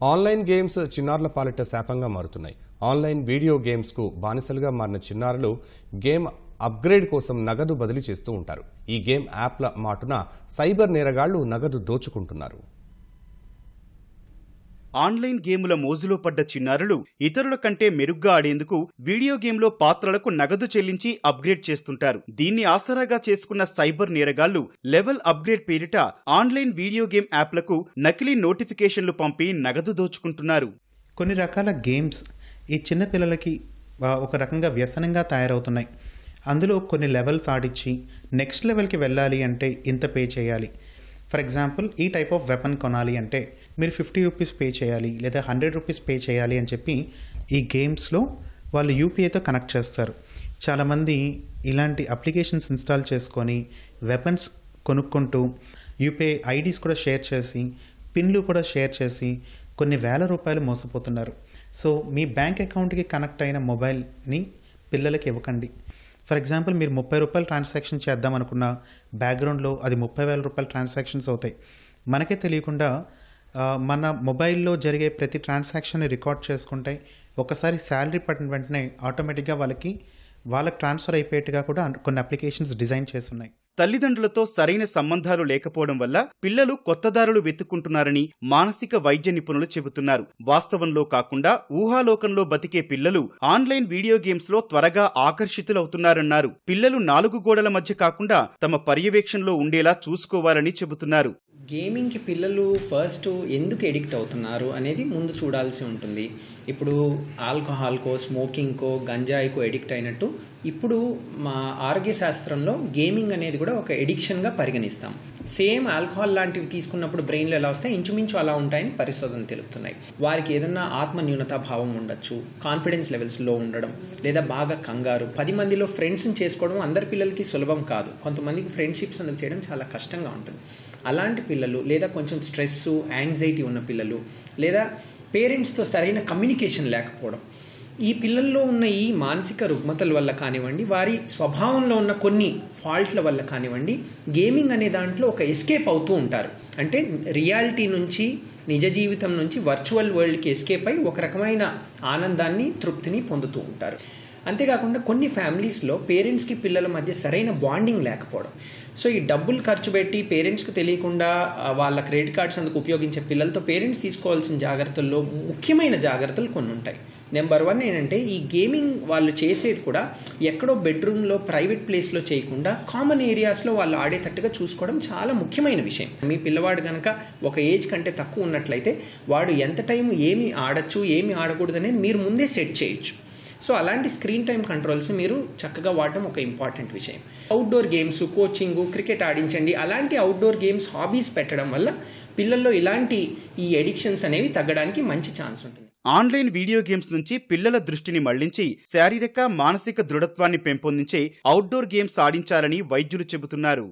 Online games చిన్నారుల పాలిట శాపంగా మారుతున్నాయి. ఆన్లైన్ వీడియో గేమ్స్కు బానిసలుగా మారిన చిన్నారులు గేమ్ అప్గ్రేడ్ కోసం నగదు బదిలీ చేస్తూ ఉంటారు. ఈ గేమ్ యాప్ల మాటున సైబర్ నేరగాళ్లు నగదు దోచుకుంటున్నారు. ఆన్లైన్ గేముల మోజులో పడ్డ చిన్నారులు ఇతరుల కంటే మెరుగ్గా ఆడేందుకు వీడియో గేమ్లో పాత్రలకు నగదు చెల్లించి అప్గ్రేడ్ చేస్తుంటారు. దీన్ని ఆసరాగా చేసుకున్న సైబర్ నేరగాళ్లు లెవెల్ అప్గ్రేడ్ పేరిట ఆన్లైన్ వీడియో గేమ్ యాప్లకు నకిలీ నోటిఫికేషన్లు పంపి నగదు దోచుకుంటున్నారు. కొన్ని రకాల గేమ్స్ ఈ చిన్న పిల్లలకి ఒక రకంగా వ్యసనంగా తయారవుతున్నాయి. అందులో కొన్ని లెవెల్స్ ఆడిచ్చి నెక్స్ట్ లెవెల్కి వెళ్ళాలి అంటే ఇంత పే చేయాలి. ఫర్ ఎగ్జాంపుల్, ఈ టైప్ ఆఫ్ వెపన్ కొనాలి అంటే మీరు 50 రూపీస్ పే చేయాలి లేదా 100 రూపీస్ పే చేయాలి అని చెప్పి ఈ గేమ్స్లో వాళ్ళు యూపీఐతో కనెక్ట్ చేస్తారు. చాలామంది ఇలాంటి అప్లికేషన్స్ ఇన్స్టాల్ చేసుకొని వెపన్స్ కొనుక్కుంటూ యూపీఐ ఐడీస్ కూడా షేర్ చేసి పిన్లు కూడా షేర్ చేసి కొన్ని వేల రూపాయలు మోసపోతున్నారు. సో మీ బ్యాంక్ అకౌంట్కి కనెక్ట్ అయిన మొబైల్ని పిల్లలకి ఇవ్వకండి. ఫర్ ఎగ్జాంపుల్, మీరు 30 రూపాయలు ట్రాన్సాక్షన్ చేద్దాం అనుకున్న బ్యాక్గ్రౌండ్లో అది 30,000 రూపాయల ట్రాన్సాక్షన్స్ అవుతాయి. మనకే తెలియకుండా మన మొబైల్లో జరిగే ప్రతి ట్రాన్సాక్షన్ని రికార్డ్ చేసుకుంటే ఒకసారి శాలరీ పడిన వెంటనే ఆటోమేటిక్గా వాళ్ళకి ట్రాన్స్ఫర్ అయిపోయేట్టుగా కూడా కొన్ని అప్లికేషన్స్ డిజైన్ చేసి ఉన్నాయి. తల్లిదండ్రులతో సరైన సంబంధాలు లేకపోవడం వల్ల పిల్లలు కొత్త దారులు వెతుక్కుంటున్నారని మానసిక వైద్య నిపుణులు చెబుతున్నారు. వాస్తవంలో కాకుండా ఊహాలోకంలో బతికే పిల్లలు ఆన్లైన్ వీడియో గేమ్స్ లో త్వరగా ఆకర్షితులవుతున్నారన్నారు. పిల్లలు 4 గోడల మధ్య కాకుండా తమ పర్యవేక్షణలో ఉండేలా చూసుకోవాలని చెబుతున్నారు. గేమింగ్కి పిల్లలు ఫస్ట్ ఎందుకు ఎడిక్ట్ అవుతున్నారు అనేది ముందు చూడాల్సి ఉంటుంది. ఇప్పుడు ఆల్కహాల్కో, స్మోకింగ్కో, గంజాయికో ఎడిక్ట్ అయినట్టు ఇప్పుడు మా ఆరోగ్య శాస్త్రంలో గేమింగ్ అనేది కూడా ఒక ఎడిక్షన్గా పరిగణిస్తాం. సేమ్ ఆల్కహాల్ లాంటివి తీసుకున్నప్పుడు బ్రెయిన్లో ఎలా వస్తాయి, ఇంచుమించు అలా ఉంటాయని పరిశోధనలు తెలుపుతున్నాయి. వారికి ఏదన్నా ఆత్మ న్యూనతా భావం ఉండొచ్చు, కాన్ఫిడెన్స్ లెవెల్స్ లో ఉండడం, లేదా బాగా కంగారు, 10 మందిలో ఫ్రెండ్స్ని చేసుకోవడం అందరి పిల్లలకి సులభం కాదు. కొంతమందికి ఫ్రెండ్షిప్స్ అందుకు చేయడం చాలా కష్టంగా ఉంటుంది. అలాంటి పిల్లలు, లేదా కొంచెం స్ట్రెస్, యాంగ్జైటీ ఉన్న పిల్లలు, లేదా పేరెంట్స్తో సరైన కమ్యూనికేషన్ లేకపోవడం, ఈ పిల్లల్లో ఉన్న ఈ మానసిక రుగ్మతల వల్ల కానివ్వండి, వారి స్వభావంలో ఉన్న కొన్ని ఫాల్ట్ల వల్ల కానివ్వండి, గేమింగ్ అనే దాంట్లో ఒక ఎస్కేప్ అవుతూ ఉంటారు. అంటే రియాలిటీ నుంచి, నిజ జీవితం నుంచి వర్చువల్ వరల్డ్కి ఎస్కేప్ అయి ఒక రకమైన ఆనందాన్ని, తృప్తిని పొందుతూ ఉంటారు. అంతేకాకుండా కొన్ని ఫ్యామిలీస్లో పేరెంట్స్కి పిల్లల మధ్య సరైన బాండింగ్ లేకపోవడం. సో ఈ డబ్బులు ఖర్చు పెట్టి పేరెంట్స్కి తెలియకుండా వాళ్ళ క్రెడిట్ కార్డ్స్ అందుకు ఉపయోగించే పిల్లలతో పేరెంట్స్ తీసుకోవాల్సిన జాగ్రత్తల్లో ముఖ్యమైన జాగ్రత్తలు కొన్ని ఉంటాయి. నెంబర్ 1 ఏంటంటే, ఈ గేమింగ్ వాళ్ళు చేసేది కూడా ఎక్కడో బెడ్రూమ్లో, ప్రైవేట్ ప్లేస్లో చేయకుండా కామన్ ఏరియాస్లో వాళ్ళు ఆడేటట్టుగా చూసుకోవడం చాలా ముఖ్యమైన విషయం. మీ పిల్లవాడు కనుక ఒక ఏజ్ కంటే తక్కువ ఉన్నట్లయితే వాడు ఎంత టైం ఏమి ఆడచ్చు, ఏమి ఆడకూడదు అనేది మీరు ముందే సెట్ చేయొచ్చు. సో అలాంటి స్క్రీన్ టైం కంట్రోల్స్ మీరు చక్కగా వాడటం ఒక ఇంపార్టెంట్ విషయం. అవుట్డోర్ గేమ్స్, కోచింగ్, క్రికెట్ ఆడించండి. అలాంటి అవుట్డోర్ గేమ్స్, హాబీస్ పెట్టడం వల్ల పిల్లల్లో ఇలాంటి ఈ ఎడిక్షన్స్ అనేవి తగ్గడానికి మంచి ఛాన్స్ ఉంటుంది. ఆన్లైన్ వీడియో గేమ్స్ నుంచి పిల్లల దృష్టిని మళ్లించి శారీరక, మానసిక దృఢత్వాన్ని పెంపొందించే అవుట్డోర్ గేమ్స్ ఆడించాలని వైద్యులు చెబుతున్నారు.